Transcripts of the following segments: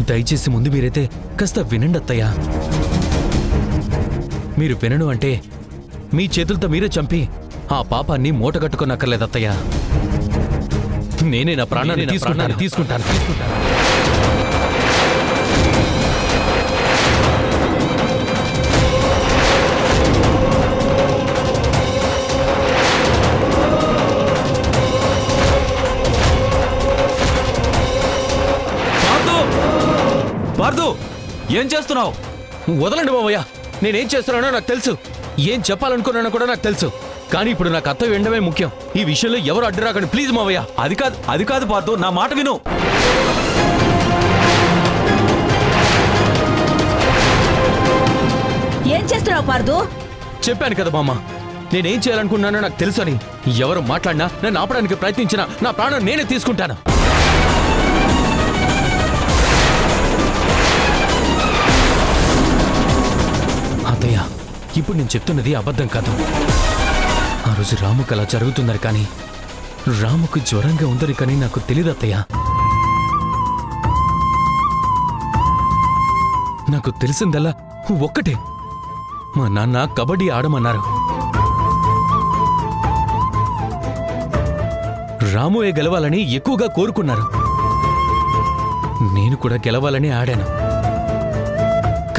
దయచేసి ముందు మీరైతే కాస్త వినండి అత్తయ్య. మీరు వినను అంటే మీ చేతులతో మీరే చంపి ఆ పాపాన్ని మూటగట్టుకోనక్కర్లేదు అత్తయ్య. నేనే నా ప్రాణాన్ని తీసుకుంటాను. పార్థు, ఏం చేస్తున్నావు? వదలండి మావయ్య. నేనేం చేస్తున్నానో నాకు తెలుసు, ఏం చెప్పాలనుకున్నానో కూడా నాకు తెలుసు. కానీ ఇప్పుడు నా కర్తవ్యం వినడమే ముఖ్యం. ఈ విషయంలో ఎవరు అడ్డురాకండి ప్లీజ్ మావయ్య. అది కాదు పార్థు, నా మాట విను. ఏం చేస్తున్నావు పార్థు? చెప్పాను కదా మామ, నేనేం చేయాలనుకున్నానో నాకు తెలుసు అని. ఎవరు మాట్లాడినా నన్ను ఆపడానికి ప్రయత్నించినా నా ప్రాణం నేనే తీసుకుంటాను. అత్తయ్య, ఇప్పుడు నేను చెప్తున్నది అబద్ధం కాదు. ఆ రోజు రాముకు అలా జరుగుతుందని కానీ రాముకు జ్వరంగా ఉందని కానీ నాకు తెలియదు అత్తయ్య. నాకు తెలిసిందల్లా ఒక్కటే, మా నాన్న కబడ్డీ ఆడమన్నారు. రాముయే గెలవాలని ఎక్కువగా కోరుకున్నారు. నేను కూడా గెలవాలని ఆడాను.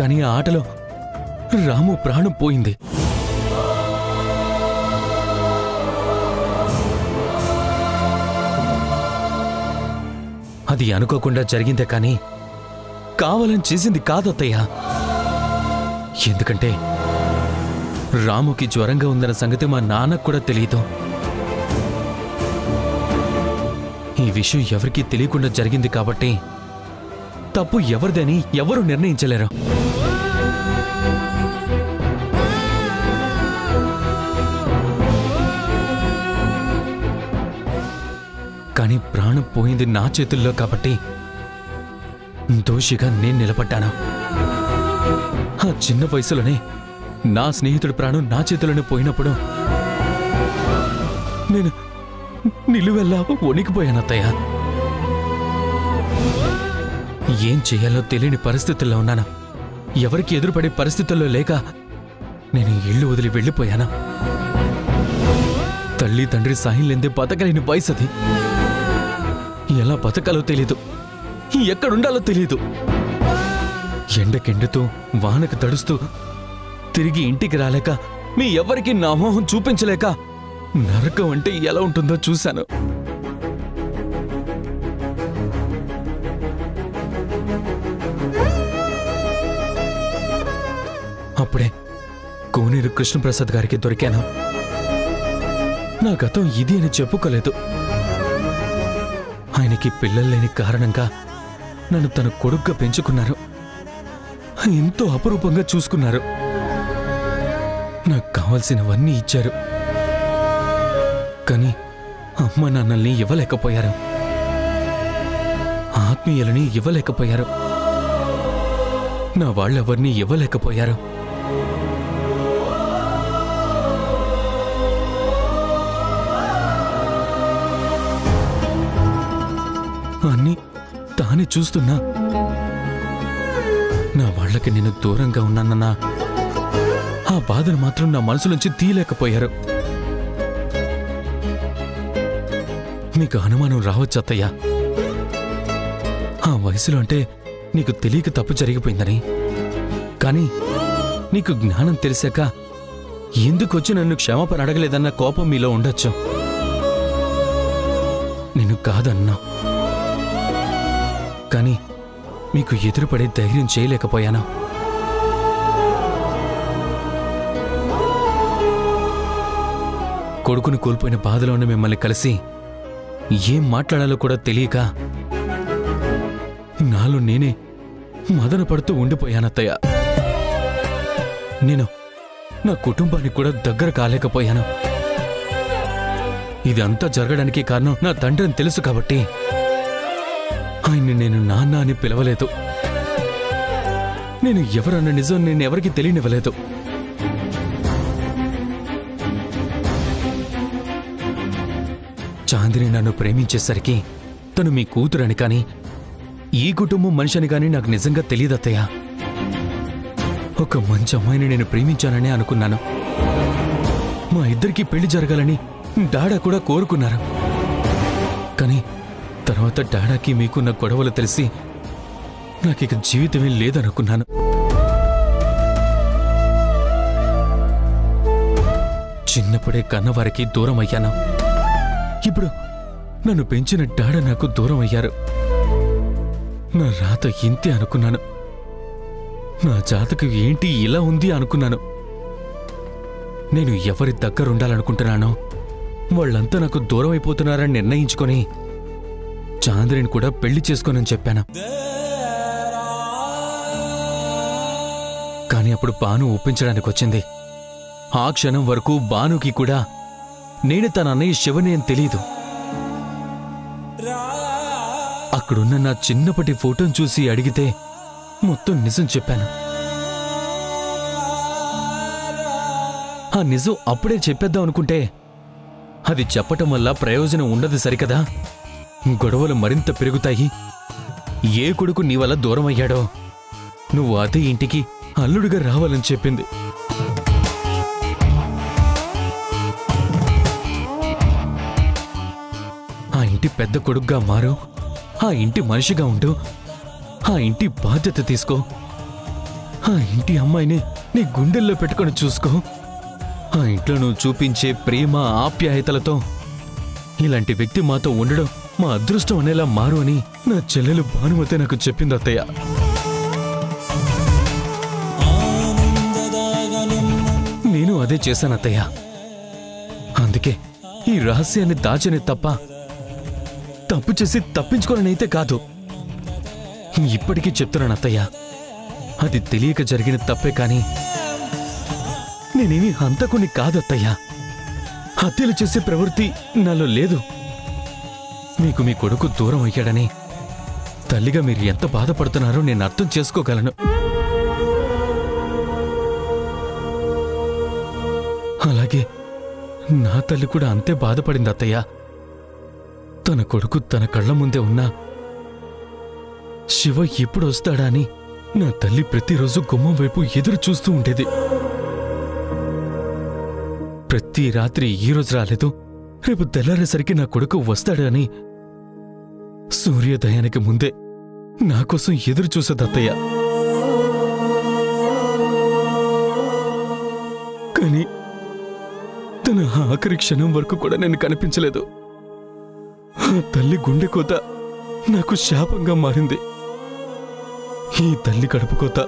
కానీ ఆ ఆటలో రాము ప్రాణం పోయింది. అది అనుకోకుండా జరిగిందే కానీ కావాలని చేసింది కాదత్తయ్య. ఎందుకంటే రాముకి జ్వరంగా ఉందన్న సంగతి మా నాన్నకు కూడా తెలియదు. ఈ విషయం ఎవరికీ తెలియకుండా జరిగింది కాబట్టి తప్పు ఎవరిదని ఎవరు నిర్ణయించలేరు. కానీ ప్రాణం పోయింది నా చేతుల్లో కాబట్టి దోషిగా నేను నిలబడ్డాను. ఆ చిన్న వయసులోనే నా స్నేహితుడి ప్రాణం నా చేతుల్లోనే పోయినప్పుడు నేను నిలువెల్లా వణికిపోయానత్తయ్య. ఏం చేయాలో తెలియని పరిస్థితుల్లో ఉన్నాను. ఎవరికి ఎదురుపడే పరిస్థితుల్లో లేక నేను ఇల్లు వదిలి వెళ్ళిపోయాను. తల్లి తండ్రి సాయం లేదే బతకలేని వయసు అది. ఎలా బతకాలో తెలీదు, ఎక్కడుండాలో తెలీదు. ఎండకెండుతూ వానకు తడుస్తూ తిరిగి ఇంటికి రాలేక మీ ఎవరికి నా మోహం చూపించలేక నరకం అంటే ఎలా ఉంటుందో చూశాను. అప్పుడే కోనేరు కృష్ణప్రసాద్ గారికి దొరికాను. నా గతం ఇది అని చెప్పుకోలేదు. ఆయనకి పిల్లలు లేని కారణంగా నన్ను తన కొడుగ్గా పెంచుకున్నారు. ఎంతో అపురూపంగా చూసుకున్నారు. నాకు కావాల్సినవన్నీ ఇచ్చారు. కానీ అమ్మ నాన్నల్ని ఇవ్వలేకపోయారు. ఆత్మీయులని ఇవ్వలేకపోయారు. నా వాళ్ళెవరిని ఇవ్వలేకపోయారు. అన్నీ తానే చూస్తున్నా నా వాళ్ళకి నేను దూరంగా ఉన్నానన్నా ఆ బాధను మాత్రం నా మనసులోంచి తీయలేకపోయారు. మీకు అనుమానం రావచ్చు అత్తయ్య, ఆ వయసులో అంటే నీకు తెలియక తప్పు జరిగిపోయిందని. కానీ నీకు జ్ఞానం తెలిసాక ఎందుకొచ్చి నన్ను క్షమాపణ అడగలేదన్న కోపం మీలో ఉండొచ్చు. నేను కాదన్నా, కానీ మీకు ఎదురుపడే ధైర్యం చేయలేకపోయాను. కొడుకును కోల్పోయిన బాధలో ఉన్న మిమ్మల్ని కలిసి ఏం మాట్లాడాలో కూడా తెలియక నాలో నేనే మదన పడుతూ ఉండిపోయానత్తయ్య. నేను నా కుటుంబానికి కూడా దగ్గర కాలేకపోయాను. ఇది అంతా జరగడానికి కారణం నా తండ్రిని తెలుసు కాబట్టి ఆయన్ని నేను నాన్న అని పిలవలేదు. నేను ఎవరన్న నిజం నేను ఎవరికి తెలియనివ్వలేదు. చాందిని నన్ను ప్రేమించేసరికి తను మీ కూతురని కాని ఈ కుటుంబం మనిషిని కాని నాకు నిజంగా తెలియదత్తయ్య. ఒక మంచి అమ్మాయిని నేను ప్రేమించాననే అనుకున్నాను. మా ఇద్దరికీ పెళ్లి జరగాలని డాడా కూడా కోరుకున్నారు. కానీ తర్వాత డాడాకి మీకున్న గొడవలు తెలిసి నాకిక జీవితమే లేదనుకున్నాను. చిన్నప్పుడే కన్నవారికి దూరం అయ్యాను. ఇప్పుడు నన్ను పెంచిన డాడా నాకు దూరం అయ్యారు. నా రాత ఇంతే అనుకున్నాను. నా జాతకం ఏంటి ఇలా ఉంది అనుకున్నాను. నేను ఎవరి దగ్గరుండాలనుకుంటున్నానో వాళ్ళంతా నాకు దూరం అయిపోతున్నారని నిర్ణయించుకొని చాంద్రిని కూడా పెళ్లి చేసుకోనని చెప్పాను. కానీ అప్పుడు బాను ఒప్పించడానికి వచ్చింది. ఆ క్షణం వరకు బానుకి కూడా నేను తన అన్నయ్య శివని అని తెలీదు. అక్కడున్న నా చిన్నప్పటి ఫోటోను చూసి అడిగితే మొత్తం నిజం చెప్పాను. ఆ నిజం అప్పుడే చెప్పేద్దాం అనుకుంటే అది చెప్పటం వల్ల ప్రయోజనం ఉండదు సరికదా. గొడవలు మరింత పెరుగుతాయి. ఏ కొడుకు నీ వల్ల దూరం అయ్యాడో నువ్వు అదే ఇంటికి అల్లుడిగా రావాలని చెప్పింది. ఆ ఇంటి పెద్ద కొడుకుగా మారు, ఆ ఇంటి మనిషిగా ఉండు, ఆ ఇంటి బాధ్యత తీసుకో, ఆ ఇంటి అమ్మాయిని నీ గుండెల్లో పెట్టుకొని చూసుకో. ఆ ఇంట్లో నువ్వు చూపించే ప్రేమ ఆప్యాయతలతో ఇలాంటి వ్యక్తి మాతో ఉండడం మా అదృష్టం అనేలా మారు అని నా చెల్లెలు భానుమతి నాకు చెప్పింది అత్తయ్య. నేను అదే చేశాను అత్తయ్య. అందుకే ఈ రహస్యాన్ని దాచని తప్ప తప్పు చేసి తప్పించుకోనైతే కాదు. ఇప్పటికీ చెప్తున్నాను అత్తయ్య, అది తెలియక జరిగిన తప్పే కాని నేనేమీ హంతకుని కాదత్తయ్యా. హత్యలు చేసే ప్రవృత్తి నాలో లేదు. మీకు మీ కొడుకు దూరం అయ్యాడని తల్లిగా మీరు ఎంత బాధపడుతున్నారో నేను అర్థం చేసుకోగలను. అలాగే నా తల్లి కూడా అంతే బాధపడింది అత్తయ్య. తన కొడుకు తన కళ్ల ముందే ఉన్నా శివ ఎప్పుడు వస్తాడా అని నా తల్లి ప్రతిరోజు గుమ్మం వైపు ఎదురు చూస్తూ ఉండేది. ప్రతి రాత్రి ఈ రోజు రాలేదు, రేపు తెల్లారేసరికి నా కొడుకు వస్తాడు అని సూర్యోదయానికి ముందే నా కోసం ఎదురు చూసేదత్తయ్య. కానీ తన ఆఖరి క్షణం వరకు కూడా నేను కనిపించలేదు. ఆ తల్లి గుండె కోత నాకు శాపంగా మారింది. ఈ తల్లి కడుపు కోత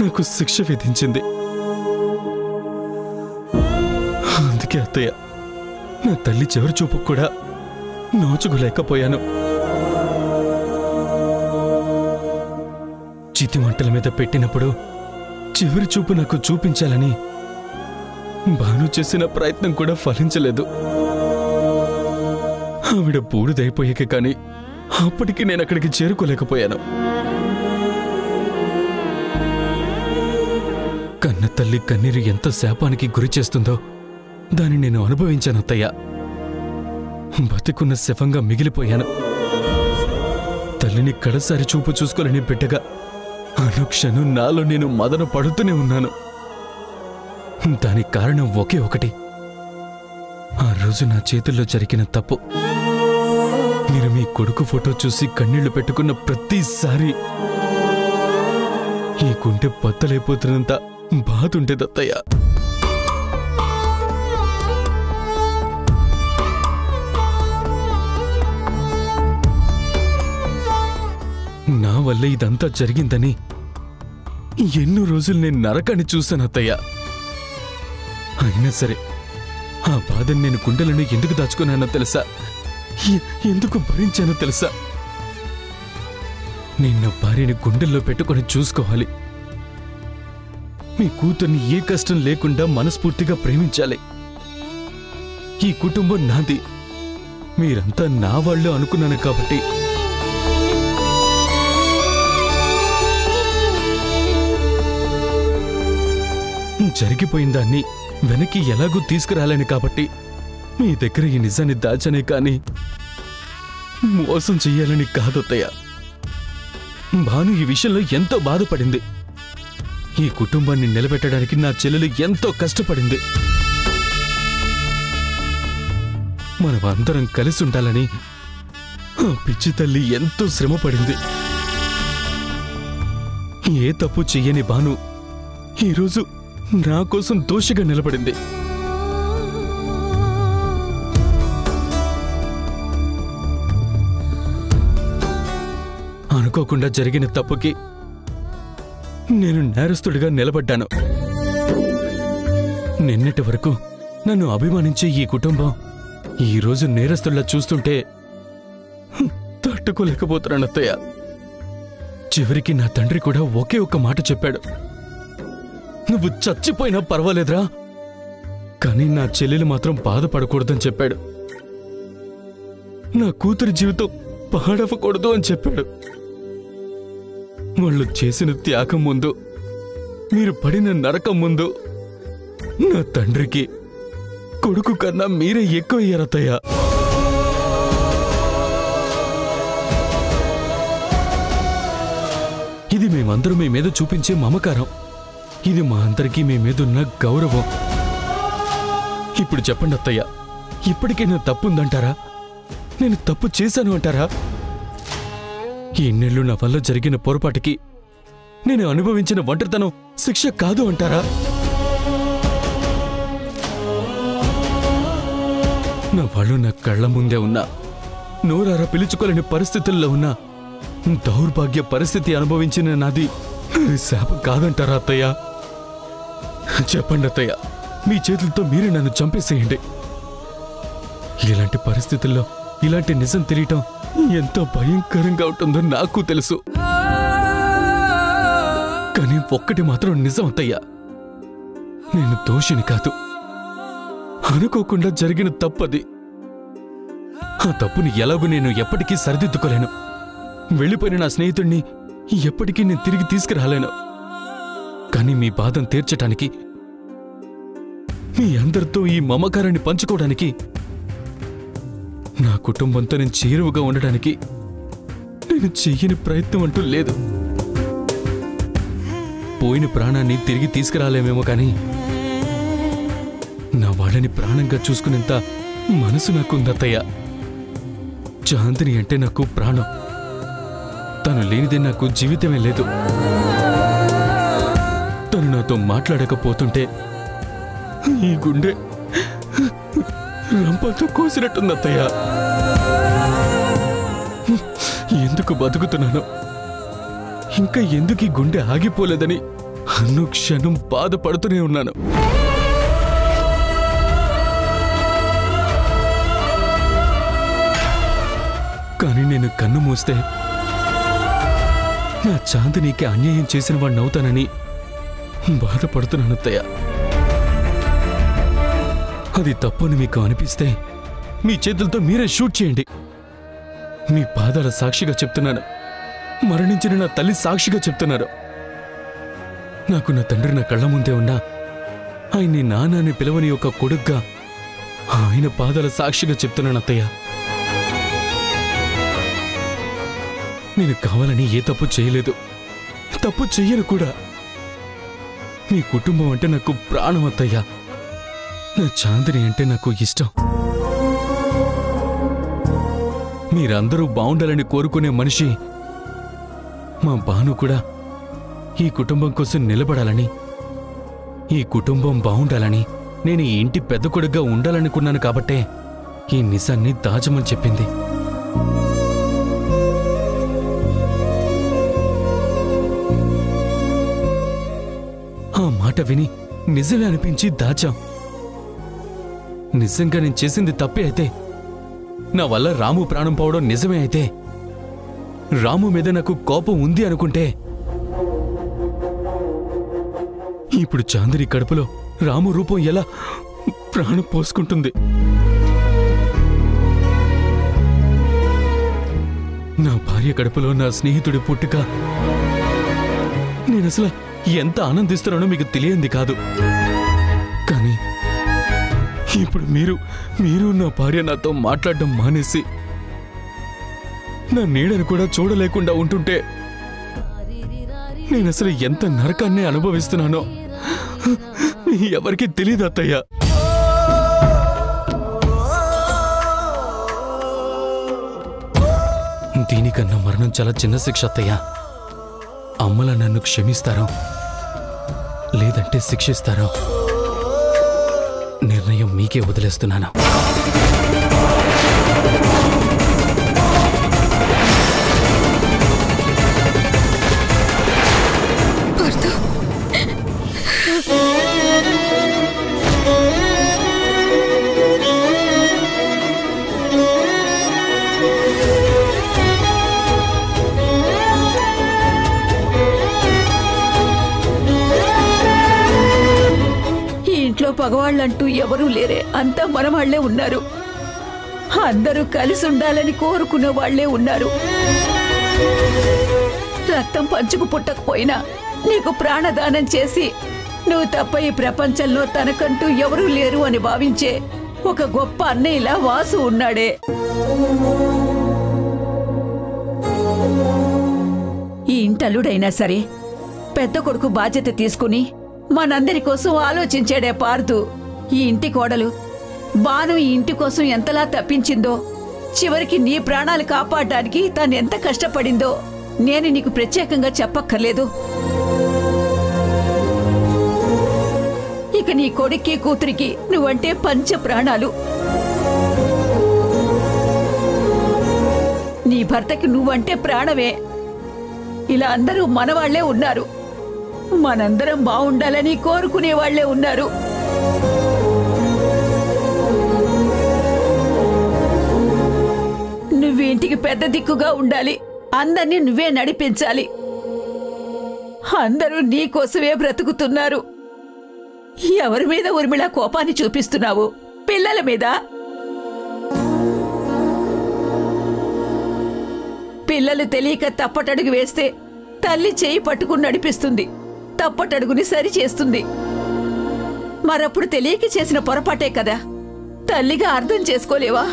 నాకు శిక్ష విధించింది. అందుకే అత్తయ్య, నా తల్లి చివరి చూపు కూడా నోచుకోలేకపోయాను. చితి మంటల మీద పెట్టినప్పుడు చివరి చూపు నాకు చూపించాలని భాను చేసిన ప్రయత్నం కూడా ఫలించలేదు. ఆవిడ బూడిదైపోయాక కానీ అప్పటికి నేను అక్కడికి చేరుకోలేకపోయాను. కన్న తల్లి కన్నీరు ఎంత శాపానికి గురి చేస్తుందో దాన్ని నేను అనుభవించాను అత్తయ్య. బతికున్న శవంగా మిగిలిపోయాను. తల్లిని కడసారి చూపు చూసుకోలేని బిడ్డగా అనుక్షణం నాలో నేను మదన పడుతూనే ఉన్నాను. దానికి కారణం ఒకే ఒకటి. ఆ రోజు నా చేతుల్లో జరిగిన తప్పు. మీరు మీ కొడుకు ఫోటో చూసి కన్నీళ్లు పెట్టుకున్న ప్రతిసారి ఈ గుండె బద్దలైపోతున్నంత బాధ ఉండేది అత్తయ్య. నా వల్ల ఇదంతా జరిగిందని ఎన్నో రోజులు నేను నరకాన్ని చూశాను అత్తయ్య. అయినా సరే ఆ బాధను నేను గుండెలను ఎందుకు దాచుకున్నానో తెలుసా? ఎందుకు భరించానో తెలుసా? నేను నా భార్యని గుండెల్లో పెట్టుకొని చూసుకోవాలి. మీ కూతుర్ని ఏ కష్టం లేకుండా మనస్ఫూర్తిగా ప్రేమించాలి. ఈ కుటుంబం నాది, మీరంతా నా వాళ్ళు అనుకున్నాను కాబట్టి జరిగిపోయిన దాన్ని వెనక్కి ఎలాగూ తీసుకురాలేను కాబట్టి మీ దగ్గర ఈ నిజాన్ని దాచనే కానీ మోసం చెయ్యాలని కాదత్తయ్య. భాను ఈ విషయంలో ఎంతో బాధపడింది. ఈ కుటుంబాన్ని నిలబెట్టడానికి నా చెల్లెలు ఎంతో కష్టపడింది. మనమందరం కలిసి ఉండాలని ఆ పిచ్చి తల్లి ఎంతో శ్రమపడింది. ఏ తప్పు చెయ్యని భాను ఈరోజు నా కోసం దోషిగా నిలబడింది. అనుకోకుండా జరిగిన తప్పుకి నేను నేరస్తుడిగా నిలబడ్డాను. నిన్నటి వరకు నన్ను అభిమానించే ఈ కుటుంబం ఈరోజు నేరస్తుల్లా చూస్తుంటే తట్టుకోలేకపోతున్నాను అత్తయ్య. చివరికి నా తండ్రి కూడా ఒకే ఒక్క మాట చెప్పాడు, నువ్వు చచ్చిపోయినా పర్వాలేదురా, కానీ నా చెల్లెలు మాత్రం బాధపడకూడదని చెప్పాడు. నా కూతురి జీవితం పాడవకూడదు అని చెప్పాడు. వాళ్ళు చేసిన త్యాగం ముందు, మీరు పడిన నరకం ముందు నా తండ్రికి కొడుకు కన్నా మీరే ఎక్కువ అయ్యారత్తయ్య. ఇది మేమందరూ మీ మీద చూపించే మమకారం. ఇది మా అందరికీ మీ మీదున్న గౌరవం. ఇప్పుడు చెప్పండి అత్తయ్య, ఇప్పటికే నా తప్పుందంటారా? నేను తప్పు చేశాను అంటారా? ఇన్నేళ్లు నా వల్ల జరిగిన పొరపాటుకి నేను అనుభవించిన ఒంటరితనం శిక్ష కాదు అంటారా? నా వాళ్ళు నా కళ్ల ముందే ఉన్నా, నోరారా పిలుచుకోలేని పరిస్థితుల్లో ఉన్నా, దౌర్భాగ్య పరిస్థితి అనుభవించిన నాది శాపం కాదంటారా అత్తయ్య? చెప్పండి అత్తయ్య, మీ చేతులతో మీరే నన్ను చంపేసేయండి. ఇలాంటి పరిస్థితుల్లో ఇలాంటి నిజం తెలియటం ఎంతో భయంకరంగా ఉంటుందో నాకు తెలుసు. కానీ ఒక్కటి మాత్రం నిజం అత్తయ్య, నేను దోషిని కాదు. అనుకోకుండా జరిగిన తప్పది. ఆ తప్పుని ఎలాగూ నేను ఎప్పటికీ సరిదిద్దుకోలేను. వెళ్ళిపోయిన నా స్నేహితుడిని ఎప్పటికీ నేను తిరిగి తీసుకురాలేను. కానీ మీ బాధను తీర్చటానికి, మీ అందరితో ఈ మమకారాన్ని పంచుకోవడానికి, నా కుటుంబంతో నేను చేరువుగా ఉండడానికి నేను చెయ్యని ప్రయత్నం అంటూ లేదు. పోయిన ప్రాణాన్ని తిరిగి తీసుకురాలేమేమో కానీ నా వాళ్ళని ప్రాణంగా చూసుకునేంత మనసు నాకుందత్తయ్య. చాందిని అంటే నాకు ప్రాణం. తను లేనిదే నాకు జీవితమే లేదు. తను నాతో మాట్లాడకపోతుంటే ఈ గుండె రంపంతో కోసినట్టుందత్తయ్య. ఎందుకు బతుకుతున్నానో, ఇంకా ఎందుకు ఈ గుండె ఆగిపోలేదని అనుక్షణం బాధపడుతూనే ఉన్నాను. కానీ నేను కన్ను మూస్తే నా చాందినికి అన్యాయం చేసిన వాడిని అవుతానని బాధపడుతున్నాను అత్తయ్య. అది తప్పని మీకు అనిపిస్తే మీ చేతులతో మీరే షూట్ చేయండి. మీ పాదాల సాక్షిగా చెప్తున్నాను, మరణించిన నా తల్లి సాక్షిగా చెప్తున్నారు. నాకు నా తండ్రి నా కళ్ళ ముందే ఉన్నా ఆయన్ని నాన్న అని పిలవని ఒక కొడుగ్గా ఆయన పాదాల సాక్షిగా చెప్తున్నాను అత్తయ్య. నేను కావాలని ఏ తప్పు చేయలేదు, తప్పు చెయ్యను కూడా. మీ కుటుంబం అంటే నాకు ప్రాణం అత్తయ్య. నా చాందిని అంటే నాకు ఇష్టం. మీరందరూ బాగుండాలని కోరుకునే మనిషి మా భాను కూడా ఈ కుటుంబం కోసం నిలబడాలని, ఈ కుటుంబం బాగుండాలని, నేను ఈ ఇంటి పెద్ద కొడుగ్గా ఉండాలనుకున్నాను కాబట్టే ఈ నిజాన్ని దాచమని చెప్పింది. ఆ మాట విని నిజమే అనిపించి దాచాం. నిజంగా నేను చేసింది తప్పే అయితే, నా వల్ల రాము ప్రాణం పోవడం నిజమే అయితే, రాము మీద నాకు కోపం ఉంది అనుకుంటే, ఇప్పుడు చాందిని కడుపులో రాము రూపం ఎలా ప్రాణం పోసుకుంటుంది? నా భార్య కడుపులో నా స్నేహితుడి పుట్టుక నేనసలు ఎంత ఆనందిస్తున్నానో మీకు తెలియంది కాదు. కానీ ఇప్పుడు మీరు నా భార్య నాతో మాట్లాడడం మానేసి నా నీడను కూడా చూడలేకుండా ఉంటుంటే నేను అసలు ఎంత నరకాన్ని అనుభవిస్తున్నానో ఎవరికి తెలియదు అత్తయ్య. దీనికన్నా మరణం చాలా చిన్న శిక్ష అత్తయ్య. అమ్మల నన్ను క్షమిస్తారో లేదంటే శిక్షిస్తారో నిర్ణయం మీకే వదిలేస్తున్నాను. పగవాళ్ళంటూ ఎవరూ లేరే, అంతా మన వాళ్లే ఉన్నారు. అందరూ కలిసి ఉండాలని కోరుకునే వాళ్లే ఉన్నారు. రక్తం పంచుకు పుట్టకపోయినా నీకు ప్రాణదానం చేసి నువ్వు తప్ప ఈ ప్రపంచంలో తనకంటూ ఎవరూ లేరు అని భావించే ఒక గొప్ప అన్నయ్యలా వాసు ఉన్నాడే. ఈ ఇంటల్లుడైనా సరే పెద్ద కొడుకు బాధ్యత తీసుకుని మనందరి కోసం ఆలోచించాడే పార్దు. ఈ ఇంటి కోడలు బాను ఈ ఇంటి కోసం ఎంతలా తప్పించిందో, చివరికి నీ ప్రాణాలు కాపాడడానికి తను ఎంత కష్టపడిందో నేను నీకు ప్రత్యేకంగా చెప్పక్కర్లేదు. ఇక నీ కొడుక్కి కూతురికి నువ్వంటే పంచ ప్రాణాలు. నీ భర్తకి నువ్వంటే ప్రాణమే. ఇలా అందరూ మనవాళ్లే ఉన్నారు. మనందరం బావుండాలని కోరుకునే వాళ్లే ఉన్నారు. నువ్వు ఇంటికి పెద్ద దిక్కుగా ఉండాలి. అందర్నీ నువ్వే నడిపించాలి. అందరూ నీ కోసమే బ్రతుకుతున్నారు. ఎవరి మీద ఊర్మిళ కోపాన్ని చూపిస్తున్నావు? పిల్లల మీద. పిల్లలు తెలియక తప్పటడుగు వేస్తే తల్లి చేయి పట్టుకుని నడిపిస్తుంది, తప్పటడుగుని సరి చేస్తుంది. మరప్పుడు తెలియక చేసిన పొరపాటే కదా. తల్లిగా అర్థం చేసుకోలేవా?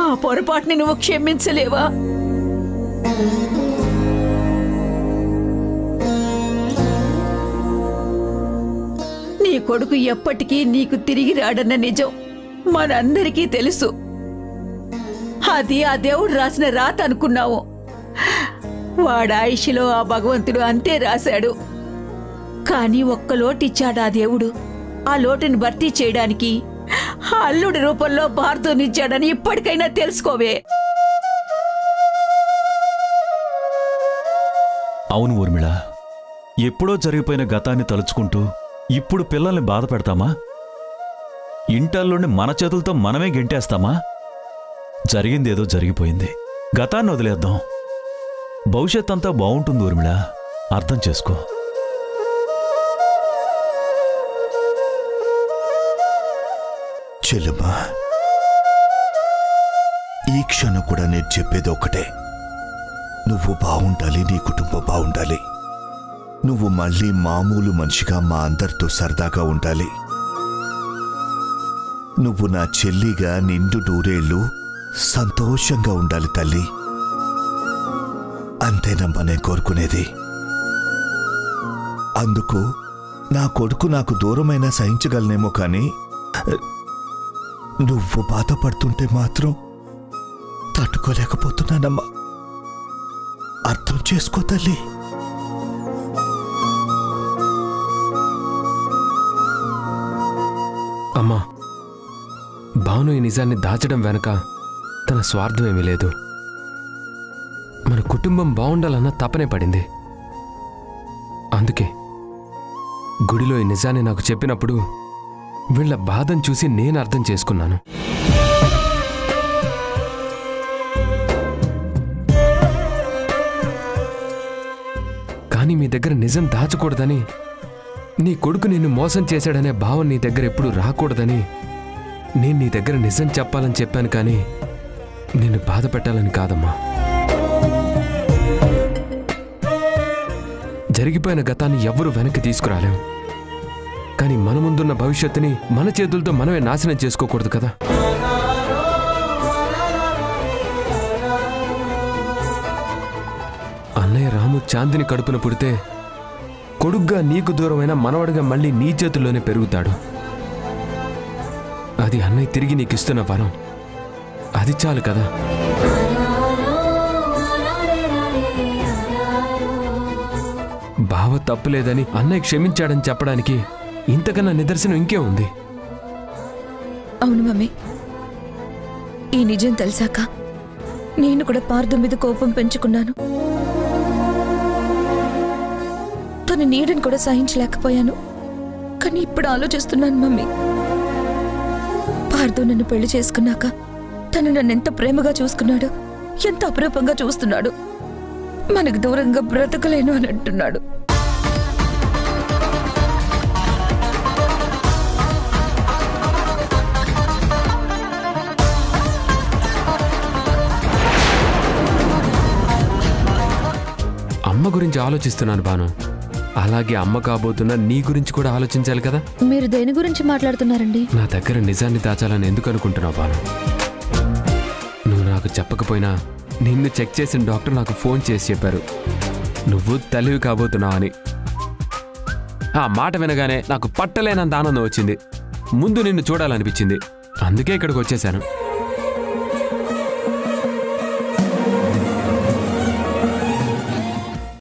ఆ పొరపాటుని నువ్వు క్షమించలేవా? నీ కొడుకు ఎప్పటికీ నీకు తిరిగి రాడన్న నిజం మనందరికీ తెలుసు. అది ఆ దేవుడు రాసిన రాత అనుకున్నావు. వాడాయిషిలో ఆ భగవంతుడు అంతే రాశాడు. కానీ ఒక్క లోటిచ్చాడు ఆ దేవుడు. ఆ లోటుని భర్తీ చేయడానికి ఆ అల్లుడి రూపంలో భారతనిచ్చాడని ఇప్పటికైనా తెలుసుకోవే. అవును ఊర్మిళ, ఎప్పుడో జరిగిపోయిన గతాన్ని తలుచుకుంటూ ఇప్పుడు పిల్లల్ని బాధ పెడతామా? ఇంటల్లోని మన చేతులతో మనమే గెంటేస్తామా? జరిగిందేదో జరిగిపోయింది. గతాన్ని వదిలేద్దాం. భవిష్యత్ అంతా బాగుంటుంది ఊర్మిళ, అర్థం చేసుకో. చెల్లెమ్మా, ఈ క్షణం కూడా నేను చెప్పేది ఒకటే. నువ్వు బాగుండాలి, నీ కుటుంబం బాగుండాలి. నువ్వు మళ్ళీ మామూలు మనిషిగా మా అందరితో సరదాగా ఉండాలి. నువ్వు నా చెల్లిగా నిండు నూరేళ్లు సంతోషంగా ఉండాలి తల్లి. అంతేనమ్మా నేను కోరుకునేది. అందుకు నా కొడుకు నాకు దూరమైనా సహించగలనేమో కానీ నువ్వు బాధపడుతుంటే మాత్రం తట్టుకోలేకపోతున్నానమ్మా. అర్థం చేసుకో తల్లి. అమ్మా, భాను ఈ నిజాన్ని దాచడం వెనక తన స్వార్థమేమీ లేదు. మన కుటుంబం బాగుండాలన్న తపనే పడింది. అందుకే గుడిలో ఈ నిజాన్ని నాకు చెప్పినప్పుడు వీళ్ల బాధను చూసి నేను అర్థం చేసుకున్నాను. కానీ మీ దగ్గర నిజం దాచకూడదని, నీ కొడుకు నిన్ను మోసం చేశాడనే భావం నీ దగ్గర ఎప్పుడు రాకూడదని నేను నీ దగ్గర నిజం చెప్పాలని చెప్పాను. కానీ నిన్ను బాధ పెట్టాలని కాదమ్మా. జరిగిపోయిన గతాన్ని ఎవ్వరూ వెనక్కి తీసుకురాలేం. కానీ మన ముందున్న భవిష్యత్తుని మన చేతులతో మనమే నాశనం చేసుకోకూడదు కదా. అన్నయ్య రాము చాందిని కడుపున పుడితే కొడుగ్గా నీకు దూరమైన మనవడిగా మళ్ళీ నీ చేతుల్లోనే పెరుగుతాడు. అది అన్నయ్య తిరిగి నీకిస్తున్న వరం. అది చాలు కదా. బావ తప్పులేదని అన్నయ్య క్షమించాడని చెప్పడానికి ఇంతకన్నా నిదర్శనం ఇంకే ఉంది. అవును మమ్మీ, ఈ నిజం తెలిసాక నేను కూడా పార్థు మీద కోపం పెంచుకున్నాను. తన నీడని కూడా సహించలేకపోయాను. కానీ ఇప్పుడు ఆలోచిస్తున్నాను మమ్మీ, పార్థు నన్ను పెళ్లి చేసుకున్నాక తను నన్ను ఎంత ప్రేమగా చూసుకున్నాడు, ఎంత అపురూపంగా చూస్తున్నాడు. మనకు దూరంగా బ్రతకలేను అని అంటున్నాడు. అమ్మ గురించి ఆలోచిస్తున్నాను బాను. అలాగే అమ్మ కాబోతున్నా నీ గురించి కూడా ఆలోచించాలి కదా. మీరు దేని గురించి మాట్లాడుతున్నారండి? నా దగ్గర నిజాన్ని దాచాలని ఎందుకు అనుకుంటున్నావు బాను? నువ్వు నాకు చెప్పకపోయినా నిన్ను చెక్ చేసిన డాక్టర్ నాకు ఫోన్ చేసి చెప్పారు నువ్వు తల్లివి కాబోతున్నావు అని. ఆ మాట వినగానే నాకు పట్టలేనంత ఆనందం వచ్చింది. ముందు నిన్ను చూడాలనిపించింది. అందుకే ఇక్కడికి వచ్చేసాను.